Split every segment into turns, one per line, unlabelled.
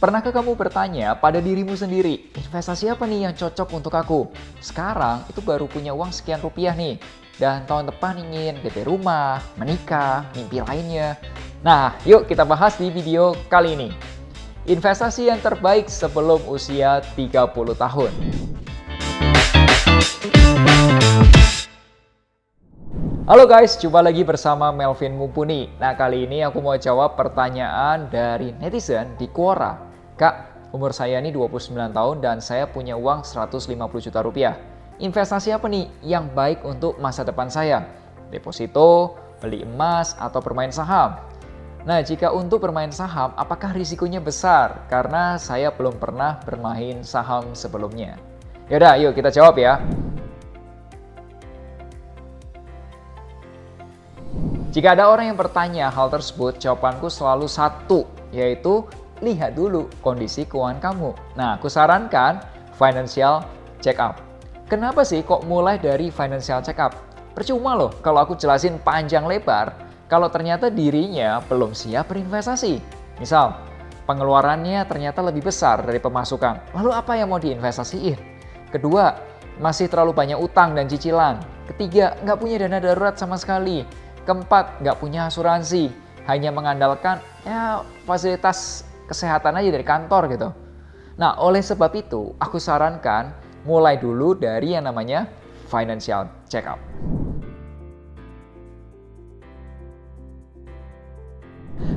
Pernahkah kamu bertanya pada dirimu sendiri, investasi apa nih yang cocok untuk aku? Sekarang itu baru punya uang sekian rupiah nih, dan tahun depan ingin DP rumah, menikah, mimpi lainnya. Nah, yuk kita bahas di video kali ini. Investasi yang terbaik sebelum usia 30 tahun. Halo guys, jumpa lagi bersama Melvin Mumpuni. Nah, kali ini aku mau jawab pertanyaan dari netizen di Quora. Kak, umur saya ini 29 tahun dan saya punya uang 150 juta rupiah. Investasi apa nih yang baik untuk masa depan saya? Deposito, beli emas, atau bermain saham? Nah, jika untuk bermain saham, apakah risikonya besar? Karena saya belum pernah bermain saham sebelumnya. Yaudah, yuk kita jawab ya. Jika ada orang yang bertanya hal tersebut, jawabanku selalu satu, yaitu lihat dulu kondisi keuangan kamu. Nah, aku sarankan financial check up. Kenapa sih kok mulai dari financial check up? Percuma loh kalau aku jelasin panjang lebar, kalau ternyata dirinya belum siap berinvestasi. Misal, pengeluarannya ternyata lebih besar dari pemasukan. Lalu apa yang mau diinvestasiin? Kedua, masih terlalu banyak utang dan cicilan. Ketiga, nggak punya dana darurat sama sekali. Keempat, nggak punya asuransi, hanya mengandalkan fasilitas kesehatan aja dari kantor gitu. Nah, oleh sebab itu, aku sarankan mulai dulu dari yang namanya financial check up.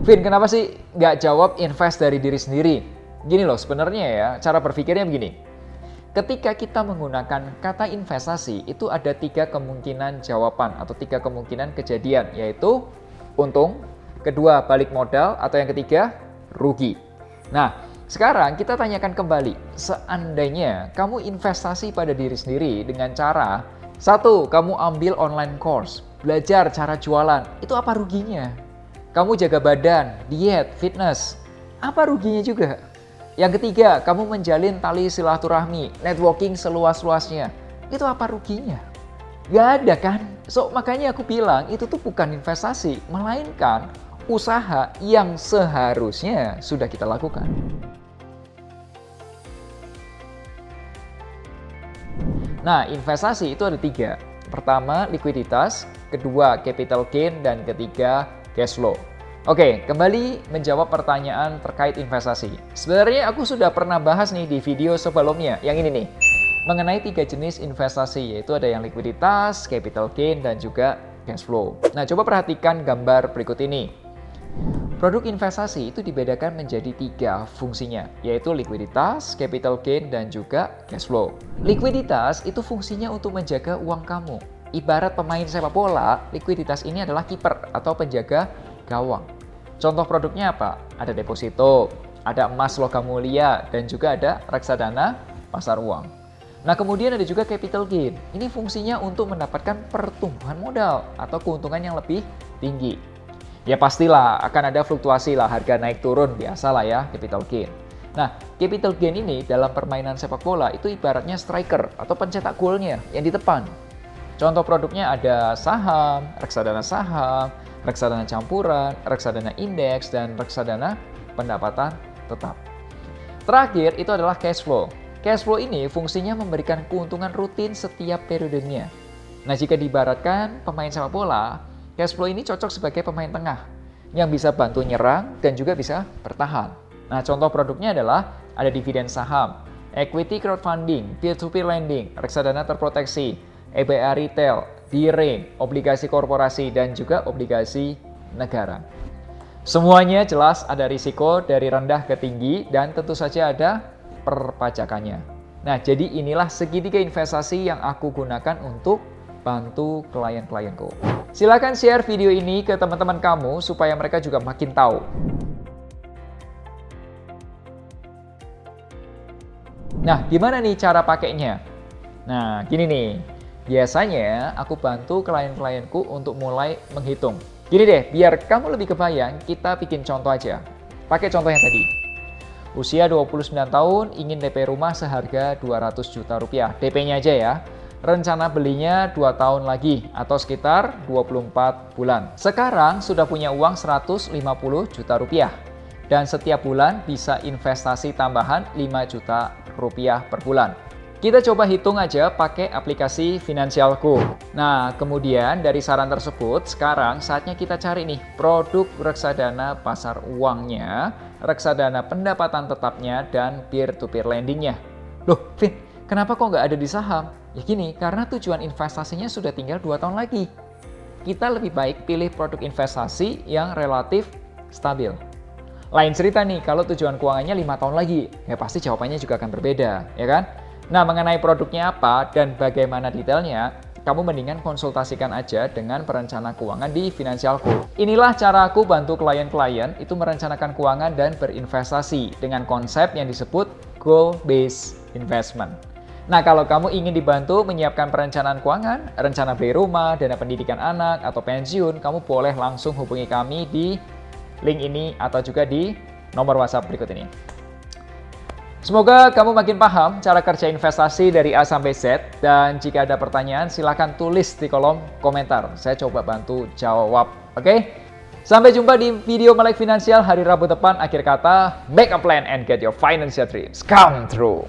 Vin, kenapa sih nggak jawab invest dari diri sendiri? Gini loh, sebenarnya ya, cara berpikirnya begini. Ketika kita menggunakan kata investasi, itu ada 3 kemungkinan jawaban atau 3 kemungkinan kejadian, yaitu untung, kedua balik modal, atau yang ketiga rugi. Nah, sekarang kita tanyakan kembali, seandainya kamu investasi pada diri sendiri dengan cara 1. Kamu ambil online course, belajar cara jualan, itu apa ruginya? Kamu jaga badan, diet, fitness, apa ruginya juga? Yang ketiga, kamu menjalin tali silaturahmi, networking seluas-luasnya. Itu apa ruginya? Gak ada kan? So, makanya aku bilang itu tuh bukan investasi, melainkan usaha yang seharusnya sudah kita lakukan. Nah, investasi itu ada 3. Pertama, likuiditas. Kedua, capital gain. Dan ketiga, cash flow. Oke, kembali menjawab pertanyaan terkait investasi. Sebenarnya aku sudah pernah bahas nih di video sebelumnya, yang ini nih. Mengenai 3 jenis investasi, yaitu ada yang likuiditas, capital gain, dan juga cash flow. Nah, coba perhatikan gambar berikut ini. Produk investasi itu dibedakan menjadi 3 fungsinya, yaitu likuiditas, capital gain, dan juga cash flow. Likuiditas itu fungsinya untuk menjaga uang kamu. Ibarat pemain sepak bola, likuiditas ini adalah kiper atau penjaga gawang. Contoh produknya apa? Ada deposito, ada emas logam mulia, dan juga ada reksadana pasar uang. Nah, kemudian ada juga capital gain. Ini fungsinya untuk mendapatkan pertumbuhan modal atau keuntungan yang lebih tinggi. Ya pastilah akan ada fluktuasi lah, harga naik turun, biasalah ya capital gain. Nah, capital gain ini dalam permainan sepak bola itu ibaratnya striker atau pencetak golnya yang di depan. Contoh produknya ada saham, reksadana campuran, reksadana indeks, dan reksadana pendapatan tetap. Terakhir itu adalah cash flow. Cash flow ini fungsinya memberikan keuntungan rutin setiap periodenya. Nah, jika diibaratkan pemain sepak bola, cash flow ini cocok sebagai pemain tengah yang bisa bantu nyerang dan juga bisa bertahan. Nah, contoh produknya adalah ada dividen saham, equity crowdfunding, peer-to-peer lending, reksadana terproteksi, EBA retail, D-ring, obligasi korporasi, dan juga obligasi negara. Semuanya jelas ada risiko dari rendah ke tinggi dan tentu saja ada perpajakannya. Nah, jadi inilah segitiga investasi yang aku gunakan untuk bantu klien-klienku. Silakan share video ini ke teman-teman kamu supaya mereka juga makin tahu. Nah, gimana nih cara pakainya? Nah, gini nih. Biasanya aku bantu klien-klienku untuk mulai menghitung. Gini deh, biar kamu lebih kebayang, kita bikin contoh aja. Pakai contoh yang tadi. Usia 29 tahun, ingin DP rumah seharga 200 juta rupiah. DP-nya aja ya. Rencana belinya 2 tahun lagi atau sekitar 24 bulan. Sekarang sudah punya uang 150 juta rupiah. dan setiap bulan bisa investasi tambahan 5 juta rupiah per bulan. Kita coba hitung aja pakai aplikasi Finansialku. Nah, kemudian dari saran tersebut, sekarang saatnya kita cari nih produk reksadana pasar uangnya, reksadana pendapatan tetapnya, dan peer-to-peer lendingnya. Loh, Vin, kenapa kok nggak ada di saham? Ya gini, karena tujuan investasinya sudah tinggal 2 tahun lagi. Kita lebih baik pilih produk investasi yang relatif stabil. Lain cerita nih, kalau tujuan keuangannya 5 tahun lagi, ya pasti jawabannya juga akan berbeda, ya kan? Nah, mengenai produknya apa dan bagaimana detailnya, kamu mendingan konsultasikan aja dengan perencana keuangan di Finansialku. Inilah cara aku bantu klien-klien itu merencanakan keuangan dan berinvestasi dengan konsep yang disebut goal-based investment. Nah, kalau kamu ingin dibantu menyiapkan perencanaan keuangan, rencana beli rumah, dana pendidikan anak, atau pensiun, kamu boleh langsung hubungi kami di link ini atau juga di nomor WhatsApp berikut ini. Semoga kamu makin paham cara kerja investasi dari A sampai Z, dan jika ada pertanyaan silahkan tulis di kolom komentar. Saya coba bantu jawab, oke? Sampai jumpa di video Melek Finansial hari Rabu depan. Akhir kata, make a plan and get your financial dreams come true.